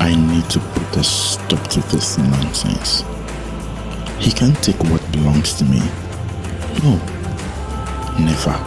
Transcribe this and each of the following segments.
I need to put a stop to this nonsense. He can't take what belongs to me. No, never.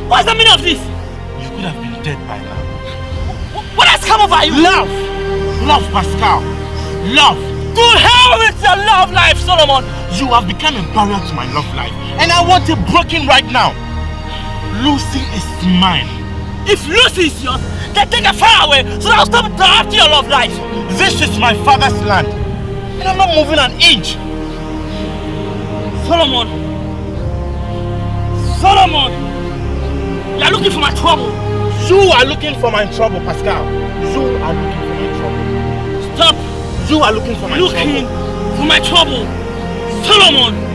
What's the meaning of this? You could have been dead by now. What has come over you? Love! Love, Pascal! Love! To hell with your love life, Solomon! You have become a barrier to my love life, and I want it broken right now. Lucy is mine. If Lucy is yours, then take her far away so that I'll stop interrupting your love life. This is my father's land, and I'm not moving an inch. Solomon! Solomon! You are looking for my trouble. You are looking for my trouble, Pascal. You are looking for my trouble. Stop! You are looking for my trouble. Looking for my trouble. Solomon!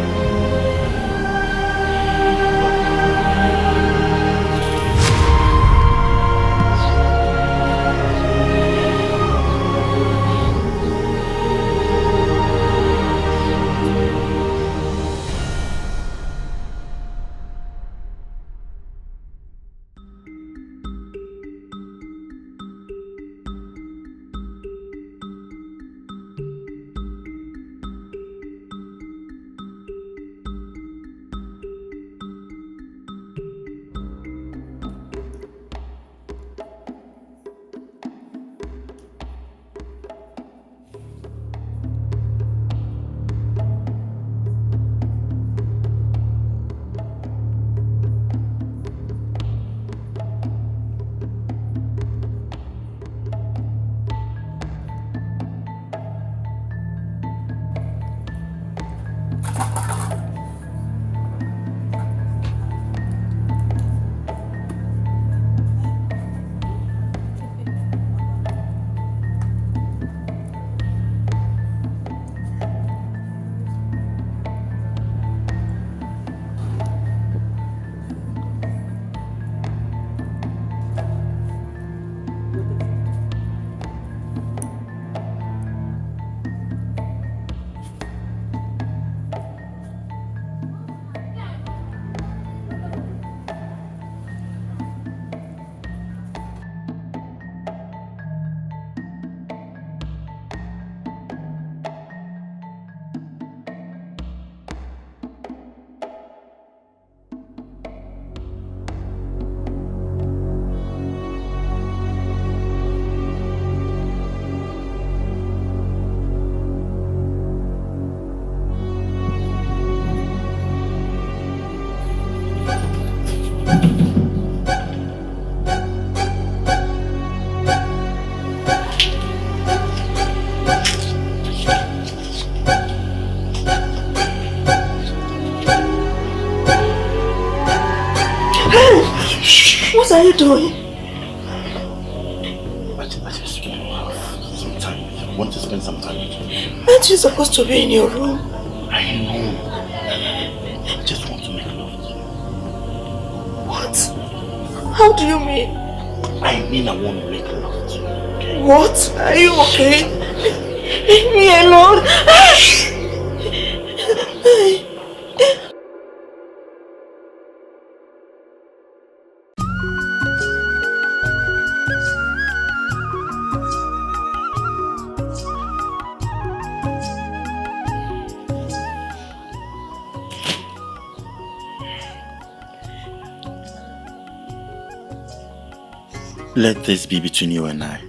What are you doing? I just want to have some time. I want to spend some time with you. Aren't you supposed to be in your room? I know. I just want to make love to you. What? How do you mean? I mean I want to make love to you, okay? What? Are you okay? Leave me alone. Let this be between you and I.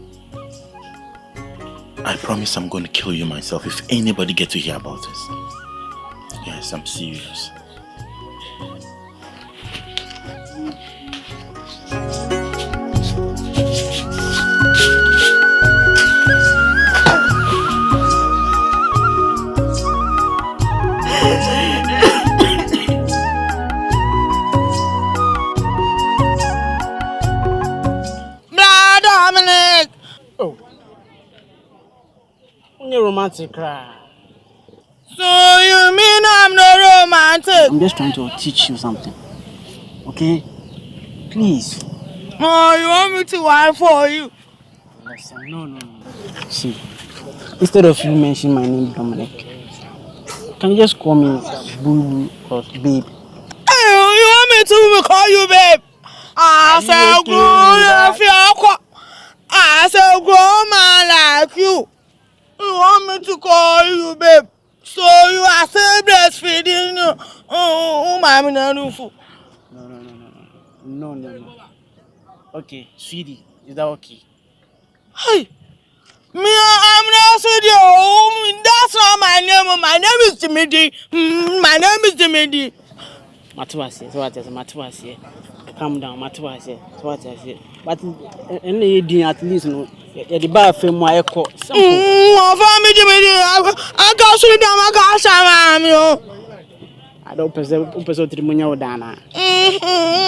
I promise I'm going to kill you myself if anybody gets to hear about this. Yes, I'm serious. Romantic cry. So you mean I'm not romantic? I'm just trying to teach you something. Okay? Please. Oh, you want me to wine for you? Listen, no. See, instead of you mentioning my name, Dominic, can you just call me Boo or Babe? Hey, you want me to call you babe? I said, grown I said, grown man like you. You want me to call you babe? So you are still breastfeeding? Mommy, No. Okay, sweetie, is that okay? hey, me, I'm not so the that's not my name. My name is Jimmy. My name is Jimmy. Matuasi, so what is Matuasi? Calm down, Matuasi, so what is it? But any at least no, the bar fame my echo. Simple. Family Jimmy, I got you down. I got some. I don't preserve Trimonia Dana.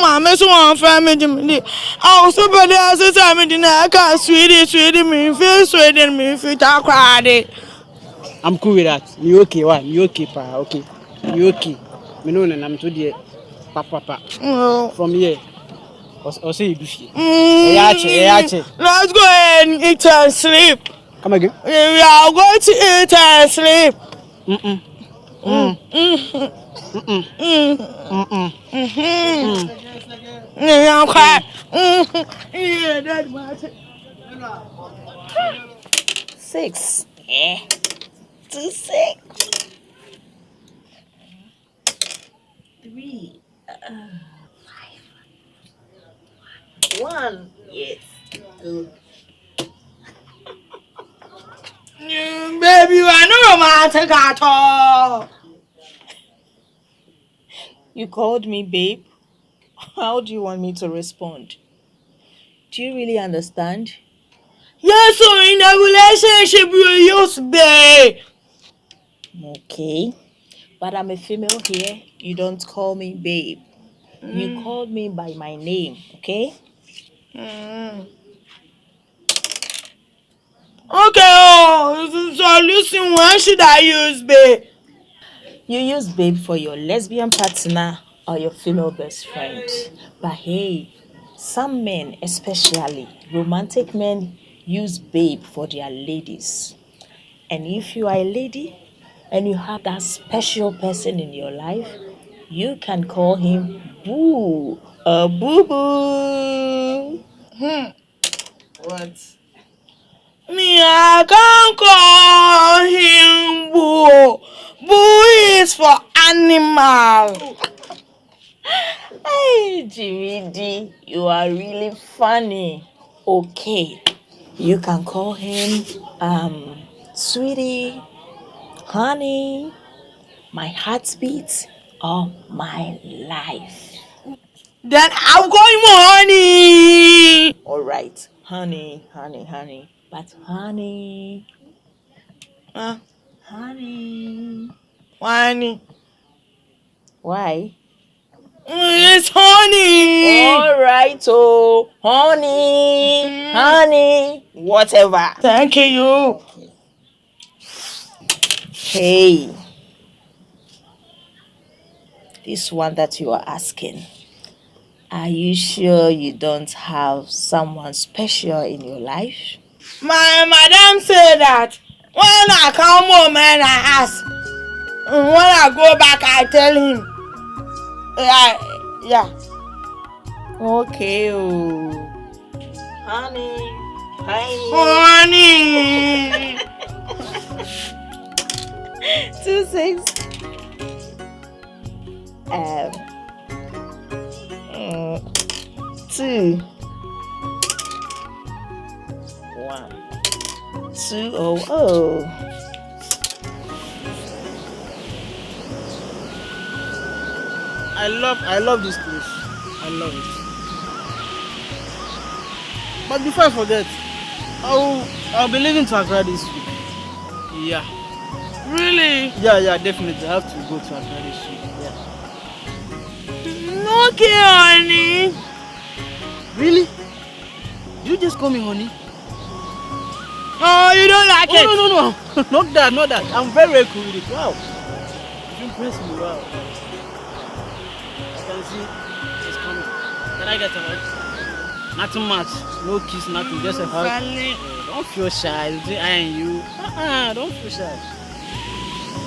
Mamma, so on family Jimmy. I was so bad as a time in the car, sweetie, me, feel sweet and me, fit I cried. I'm cool with that. You okay? Why? You okay, pa? Okay. You okay? Me know and I'm to the papa. From here. Or say you do shit. Let's go and eat and sleep. Come again? We are going to eat and sleep. I'm crying. Yeah, that's my 6. 2, 6. 3. 1. Yes. 2. Baby, you are not romantic at all. You called me babe. How do you want me to respond? Do you really understand? Yes, so in a relationship you use babe. Okay. But I'm a female here. You don't call me babe. You called me by my name, okay? Okay, so listen, when should I use babe? You use babe for your lesbian partner or your female best friend. But hey, some men, especially romantic men, use babe for their ladies. And if you are a lady and you have that special person in your life, you can call him boo or boo boo. What? Me, I can't call him boo. Boo is for animal. Hey, Jimmy D, you are really funny. Okay, you can call him sweetie, honey, my heartbeat, or my life. Then I'll call him honey. All right, honey. But honey, honey. Honey. Why? It's honey. All right, so honey, whatever. Thank you. Hey, this one that you are asking. Are you sure you don't have someone special in your life? My madam said that when I come home and I ask, when I go back, I tell him. Yeah. Okay. Honey. 2, 6. 2. 1. 2. Oh. I love this place. I love it. But before I forget, I'll be leaving to Accra this week. Yeah. Really? Yeah, definitely. I have to go to Accra this week. Yeah. Okay, honey. Really? You just call me honey? Oh, you don't like it? No. Not that. I'm very cool with it. Wow. impressed me well. I can see it's coming. Can I get a hug? Nothing much. No kiss, nothing. Just a hug. Don't feel shy. Between I and you. Don't feel shy.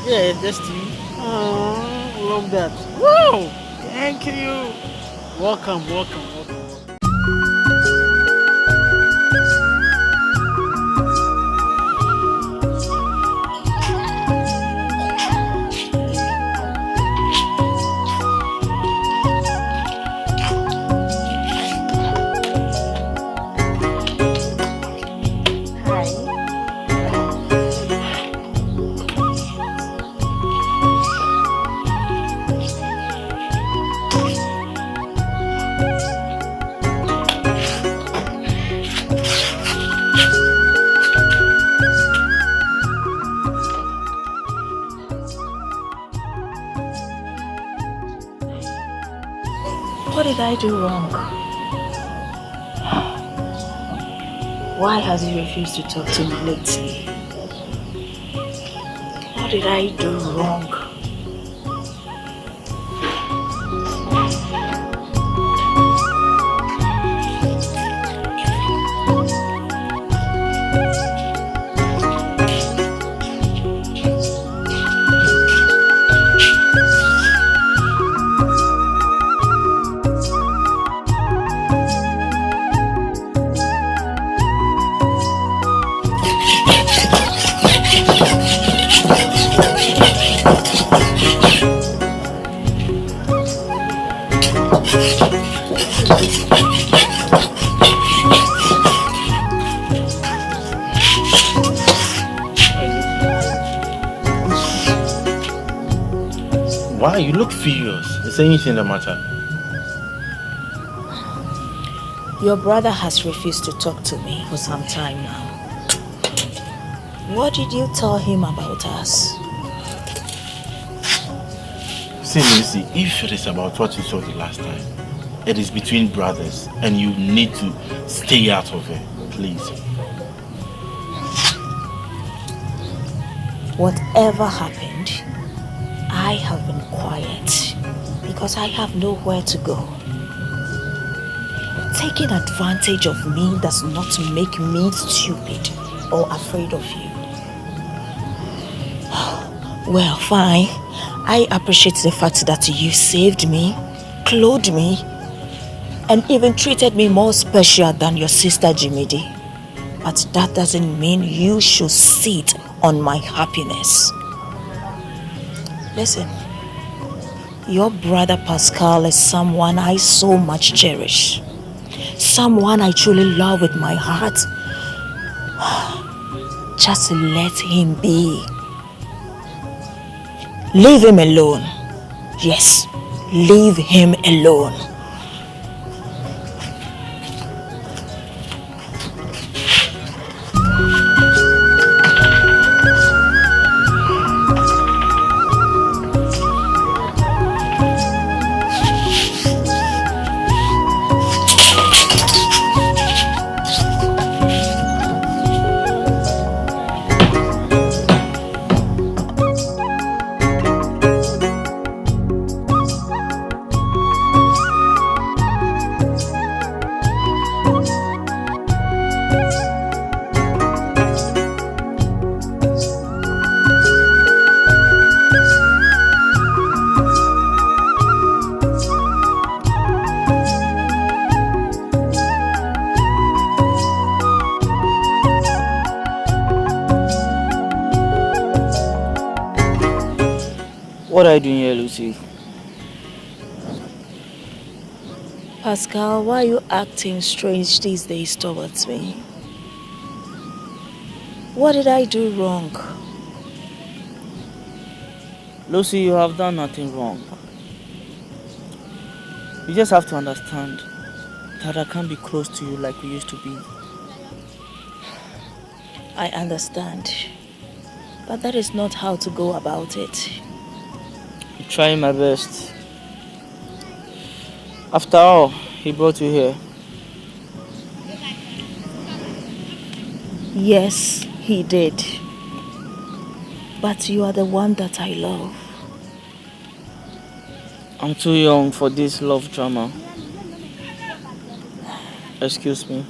Yeah, just you. Love that. Wow! Thank you. Welcome. What did I do wrong? Why has he refused to talk to me lately? What did I do wrong? Why? You look furious. Is there anything the matter? Your brother has refused to talk to me for some time now. What did you tell him about us? See, Lucy, if it is about what you saw the last time, it is between brothers and you need to stay out of it, please. Whatever happened, I have been quiet because I have nowhere to go. Taking advantage of me does not make me stupid or afraid of you. Well, fine. I appreciate the fact that you saved me, clothed me, and even treated me more special than your sister Jimidi. But that doesn't mean you should sit on my happiness. Listen, your brother Pascal is someone I so much cherish. Someone I truly love with my heart. Just let him be. Leave him alone. Yes, leave him alone. What are you doing here, Lucy? Pascal, why are you acting strange these days towards me? What did I do wrong? Lucy, you have done nothing wrong. You just have to understand that I can't be close to you like we used to be. I understand. But that is not how to go about it. I'm trying my best. After all, he brought you here. Yes, he did. But you are the one that I love. I'm too young for this love drama. Excuse me.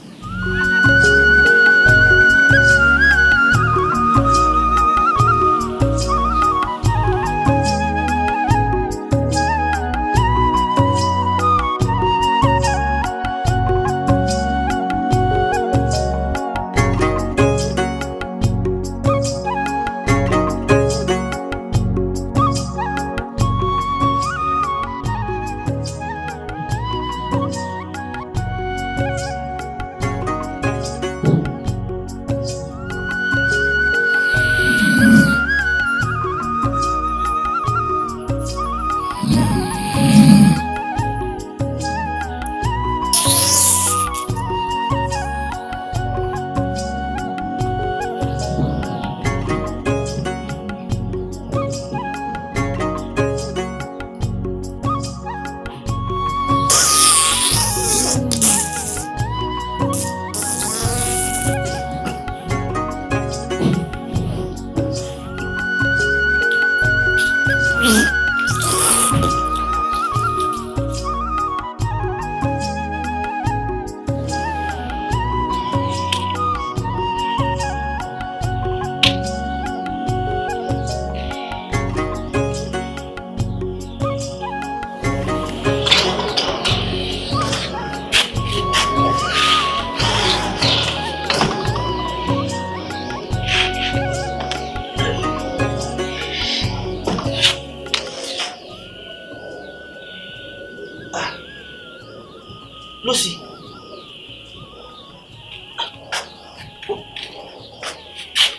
Lucy,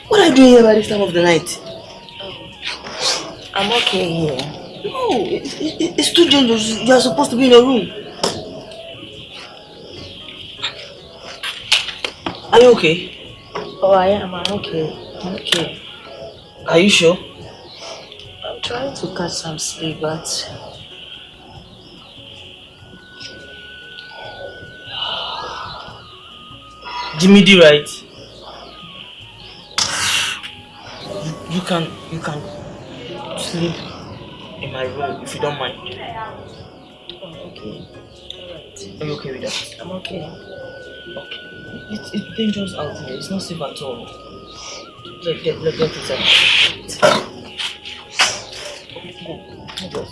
what are you doing here by this time of the night? I'm okay here. No, it's too dangerous. You are supposed to be in your room. Are you okay? Oh, I am. I'm okay. I'm okay. Are you sure? I'm trying to catch some sleep, but Jimmy D, right? You can sleep in my room if you don't mind. oh, okay. Alright. Are you okay with that? I'm okay. Okay. It's dangerous out here. It's not safe at all. Get inside. Go. Go.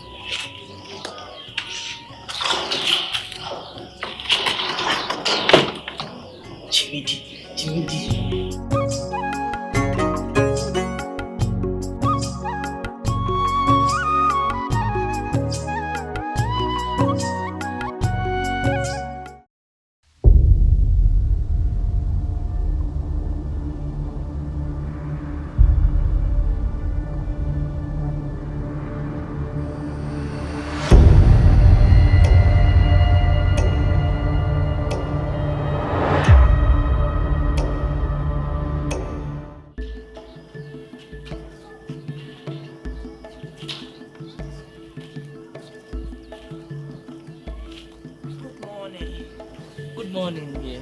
Jimmy D. Good morning, dear.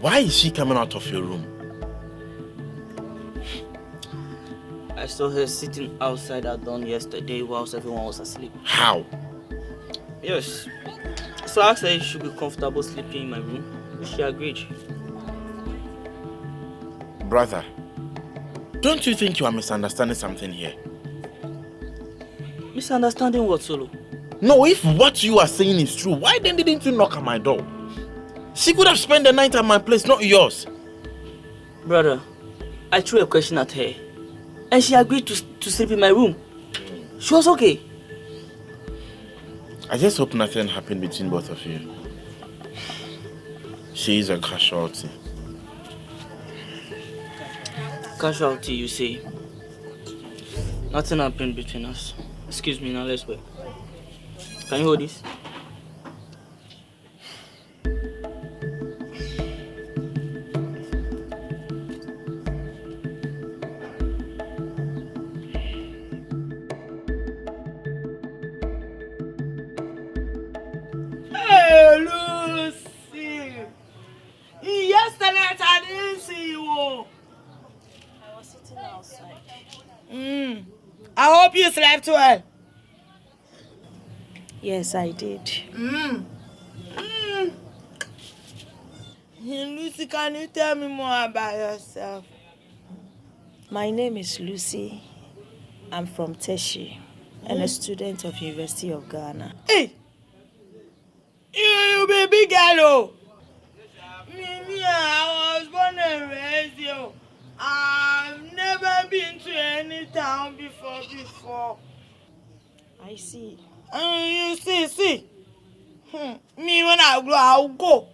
Why is she coming out of your room? I saw her sitting outside at dawn yesterday whilst everyone was asleep. How? Yes. So I asked her if she should be comfortable sleeping in my room. She agreed. Brother, don't you think you are misunderstanding something here? Misunderstanding what, Solo? No, if what you are saying is true, why then didn't you knock at my door? She could have spent the night at my place, not yours. Brother, I threw a question at her and she agreed to sleep in my room. She was okay. I just hope nothing happened between both of you. She is a casualty. Casualty, you say? Nothing happened between us. Excuse me, now let's wait. Can you hold this? Hey, Lucy! Yesterday I didn't see you. you slept well? Yes, I did. Lucy, can you tell me more about yourself? My name is Lucy. I'm from Teshi and a student of University of Ghana. Hey! You baby girl! Me, I was born and raised here. I've never been to any town before. I see. You see. Me, when I grow, I'll go.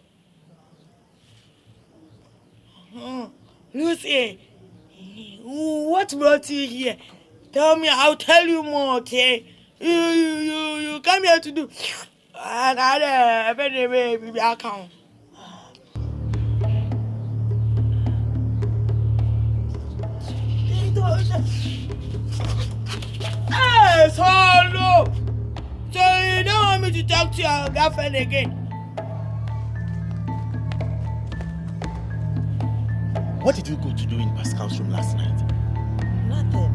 Lucy, what brought you here? Tell me, I'll tell you more, okay? You come here to do. And I better baby account. Hey, so no. So you don't want me to talk to your girlfriend again? What did you go to do in Pascal's room last night?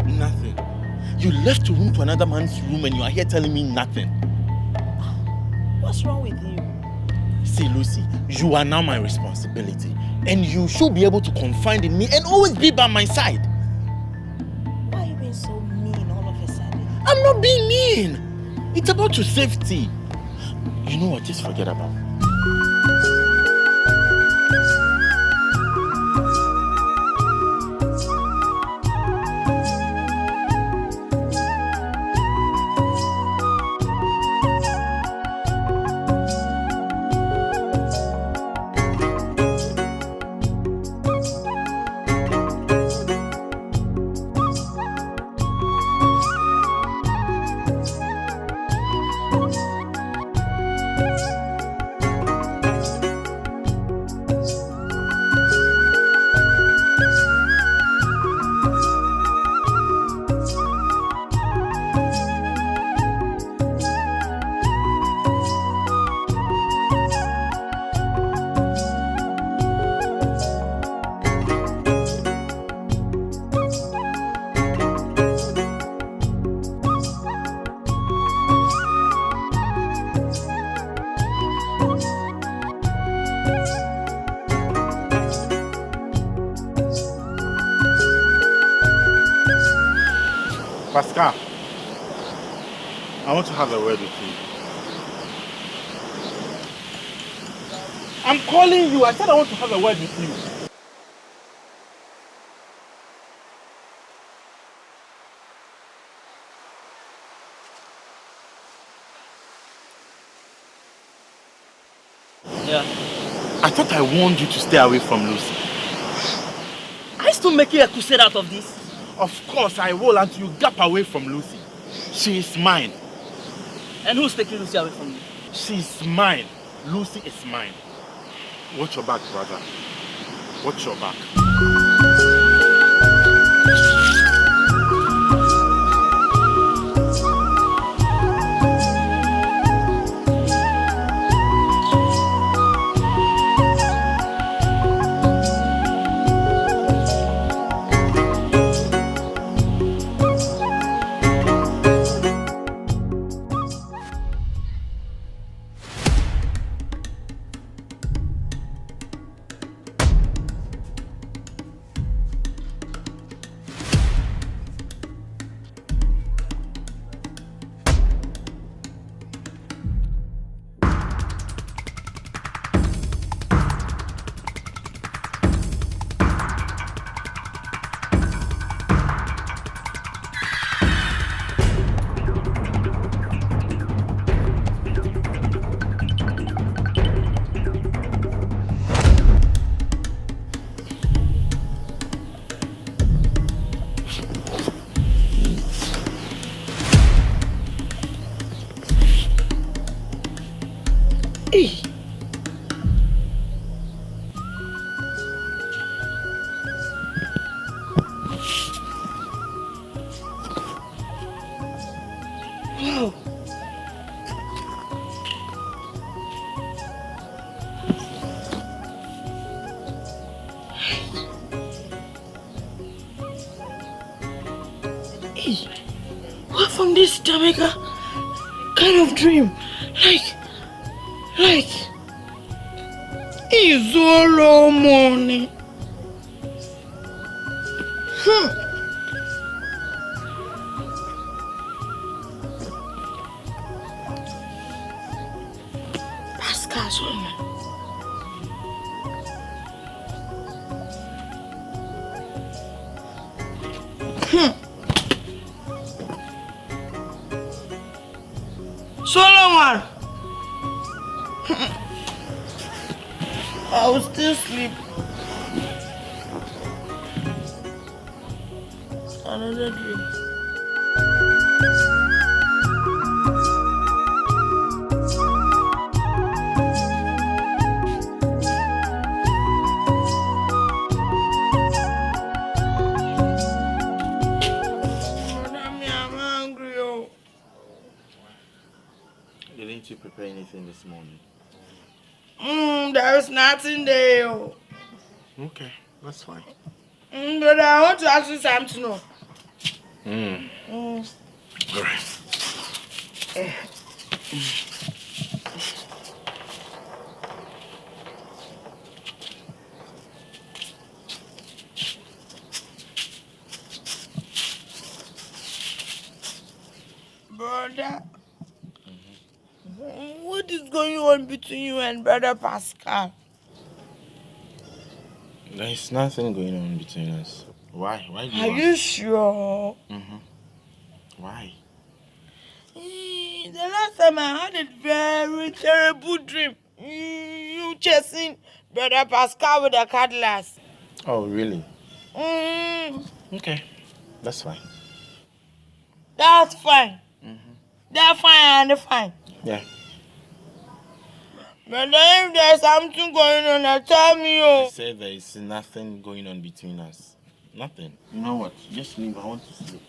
Nothing. You left your room to another man's room and you are here telling me nothing. What's wrong with you? See, Lucy, you are now my responsibility. And you should be able to confide in me and always be by my side. Why are you being so mean all of a sudden? I'm not being mean. It's about your safety. You know what? Just forget about it. Pascal, I want to have a word with you. I'm calling you. I said I want to have a word with you. Yeah. I thought I warned you to stay away from Lucy. Are you still making a crusade out of this? Of course I will until you gap away from Lucy. She is mine. And who's taking Lucy away from you? She's mine. Lucy is mine. Watch your back, brother. Watch your back. from this Jamaica kind of dream. Like, it's all money. Pascal's home. Solomon! I will still sleep. Another dream. I'm hungry. Oh. Didn't you prepare anything this morning? There is nothing there. Oh. Okay, that's fine. But I want to ask you something. No. All right. Brother, what is going on between you and Brother Pascal? There's nothing going on between us. Why? Why do you Are ask? you sure? Why? The last time I had a very terrible dream. You chasing Brother Pascal with a cutlass. Oh, really? Okay, That's fine. that's fine. They're fine and fine. Yeah. But if there's something going on, tell me. I Oh. said there is nothing going on between us. Nothing. You know what? Just leave. I want to sleep.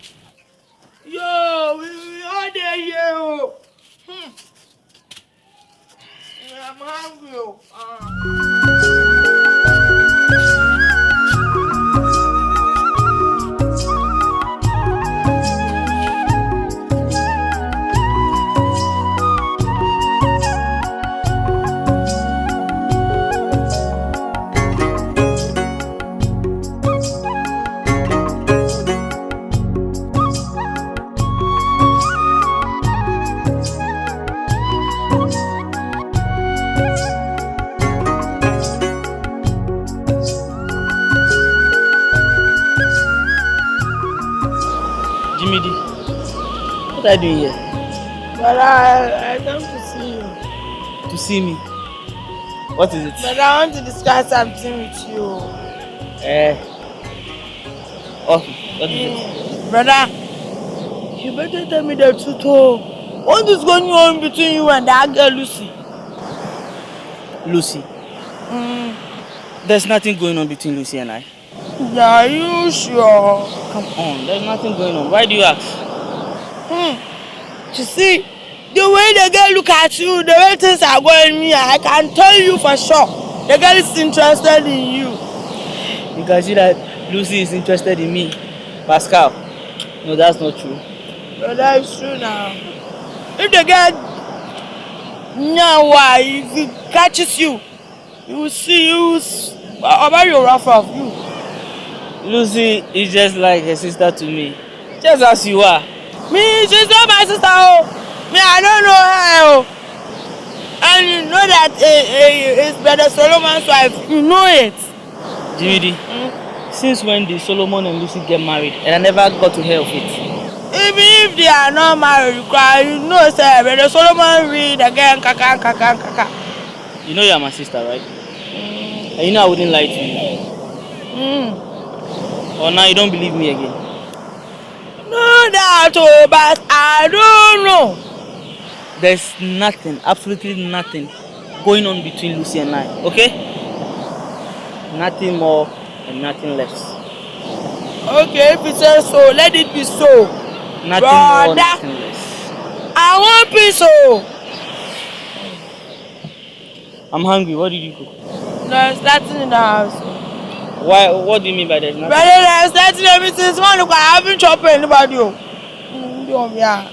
Yo, we are there, yo. I'm hungry. Jimmy D, what are you doing here? But I come to see you. To see me? What is it? But I want to discuss something with you. Okay, what is it? Brother, you better tell me the truth. Oh. What is going on between you and that girl Lucy? Lucy. There's nothing going on between Lucy and I. Are you sure? Come on, there's nothing going on. Why do you ask? You see, the way the girl look at you, the way things are going me, I can tell you for sure. The girl is interested in you. You can see that Lucy is interested in me. Pascal. No, that's not true. But that is true now. If the girl why if it catches you, you will see you about your rough off you. Lucy is just like a sister to me. Just as you are. Me, she's not my sister. Oh. Me, I don't know her. Oh. And you know that it's Brother Solomon's wife. You know it. Jimmy D, since when did Solomon and Lucy get married? And I never got to hear of it. Even if they are not married, you know, sir, Brother Solomon read again, kaka. You know you are my sister, right? And you know I wouldn't lie to you. Or now you don't believe me again? No doubt, but I don't know. There's nothing, absolutely nothing going on between Lucy and I, okay? Nothing more and nothing less. Okay, if it says so, let it be so. Nothing Brother, more, nothing less. I want peace. Oh. I'm hungry. What did you cook? There's nothing in the house. Why? What do you mean by there's nothing? Brother, there's nothing in the since one look, I haven't chopped anybody. Oh. freedom, yeah.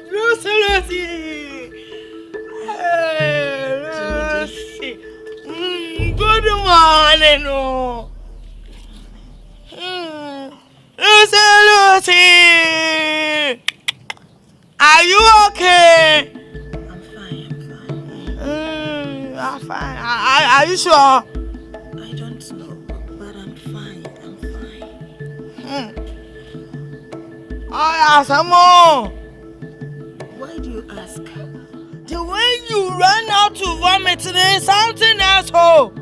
Lucy! Hey, Lucy! Good morning, no. Lucy! Are you okay? I'm fine. I'm fine. Are you sure? I don't know, but I'm fine. Oh, yeah, some more. Why do you ask? The way you ran out to vomit today, something else, oh.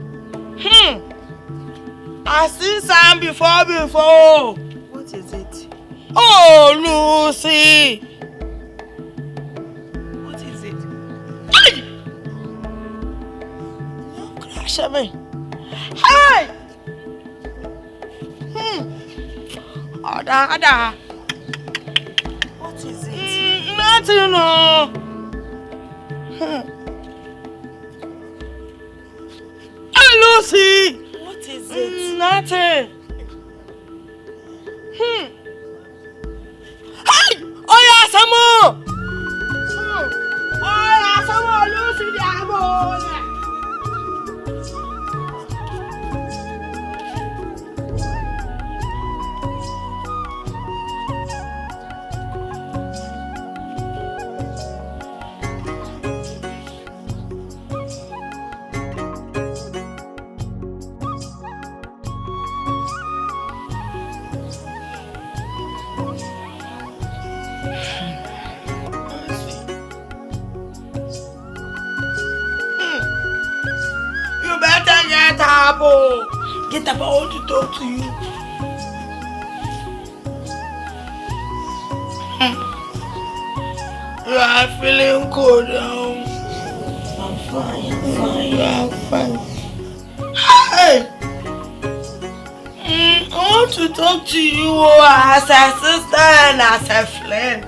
I seen some before. What is it? Oh, Lucy. What is it? Hey! Don't crash at me. Hey! Ada. What is it? Nothing, no. Hey, Lucy. What is it? Nothing. Hey! Oh, yeah, some more. Oh, yeah, some more, Lucy, the amor. You better get up, oh. Get up, I want to talk to you. You are feeling cold now. I'm fine. You are fine. Hey! I want to talk to you as a sister and as a friend.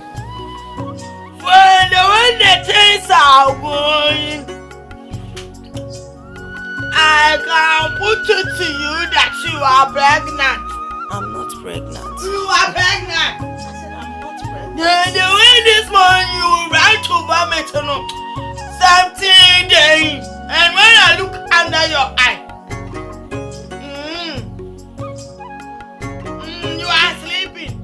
When the things are going, I can put it to you that you are pregnant. I'm not pregnant. You are pregnant. I said I'm not pregnant. The way this morning you ran to vomit, something there. And when I look under your eye, you are sleeping.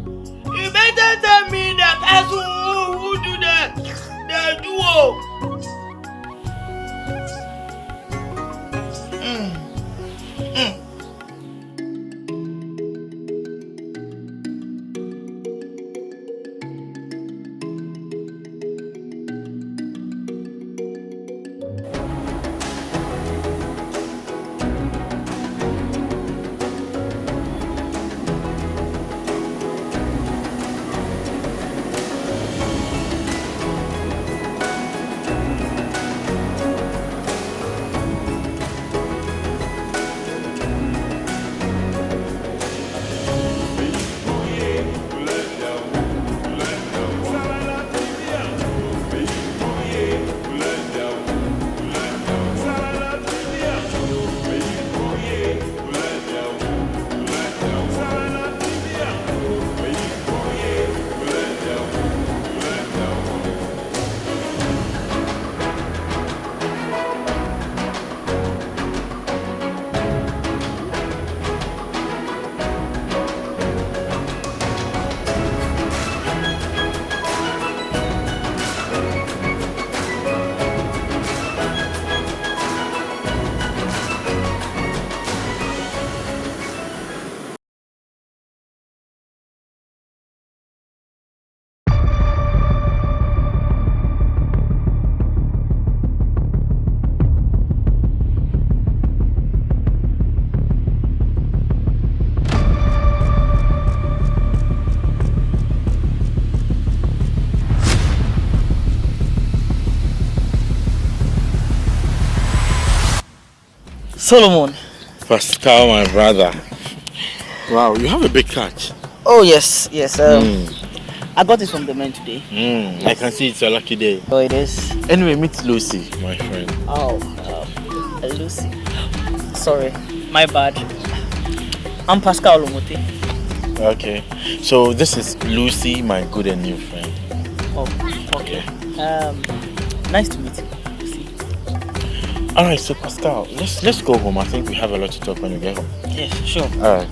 You better tell me the person who do the duo. Solomon. Pascal, my brother. Wow, you have a big catch. Oh yes. I got it from the men today. I can see it's a lucky day. Oh, it is. Anyway, meet Lucy, my friend. Oh, Lucy. Sorry, my bad. I'm Pascal Olomote. Okay, so this is Lucy, my good and new friend. Oh, okay. Nice to meet you, Lucy. All right, so Pascal, let's go home. I think we have a lot to talk when we get home. Yes, sure. All right.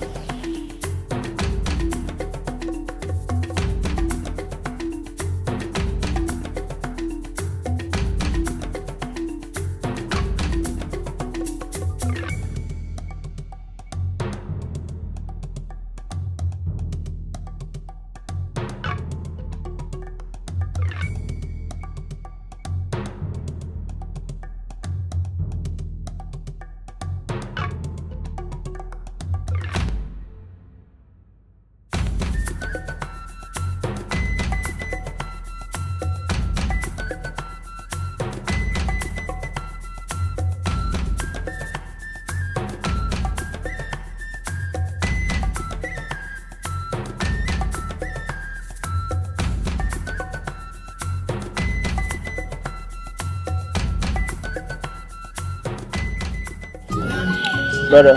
Brother,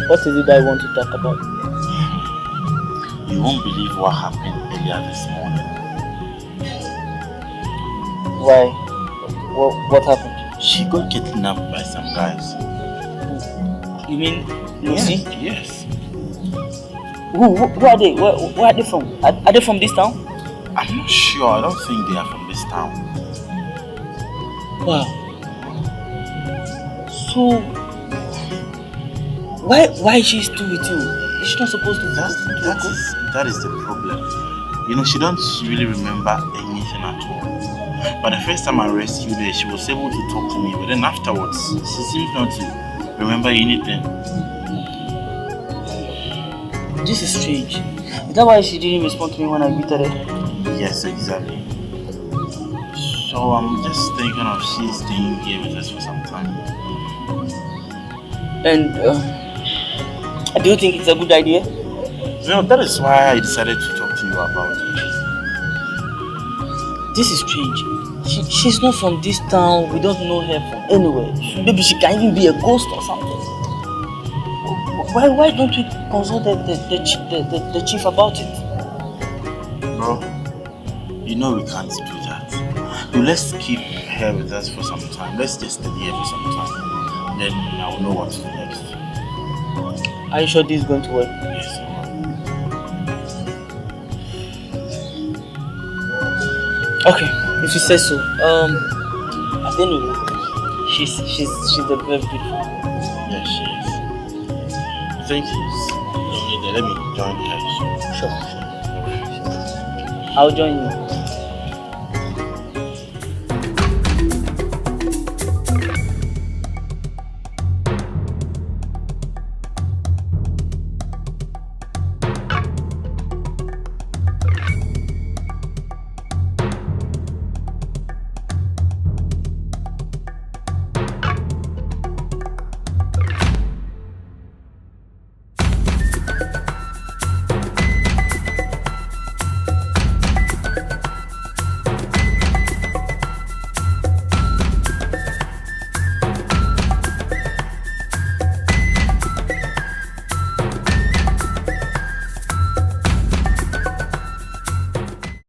what is it that you want to talk about? You won't believe what happened earlier this morning. Why? What happened? She got kidnapped by some guys. You mean Lucy? Yes. Who are they? Where are they from? Are they from this town? I'm not sure. I don't think they are from this town. Wow. So why is she still with you? Is she not supposed to? That is the problem. You know, she don't really remember anything at all. But the first time I rescued her, she was able to talk to me. But then afterwards, she seems not to remember anything. This is strange. Is that why she didn't respond to me when I greeted her? Yes, exactly. So I'm just thinking of she staying here with us for some time. And do you think it's a good idea? No, that is why I decided to talk to you about it. This is strange. She's not from this town. We don't know her from anywhere. Maybe she can even be a ghost or something. Why don't we consult the chief about it? Bro, you know we can't do that. You let's keep her with us for some time. Let's just stay here for some time. Then I will know what to do next. Are you sure this is going to work? Yes, I will. Okay, if you say so. Anyway, she's a very beautiful. Yes, she is. I think she's lonely there. Let me join her. Sure. I'll join you.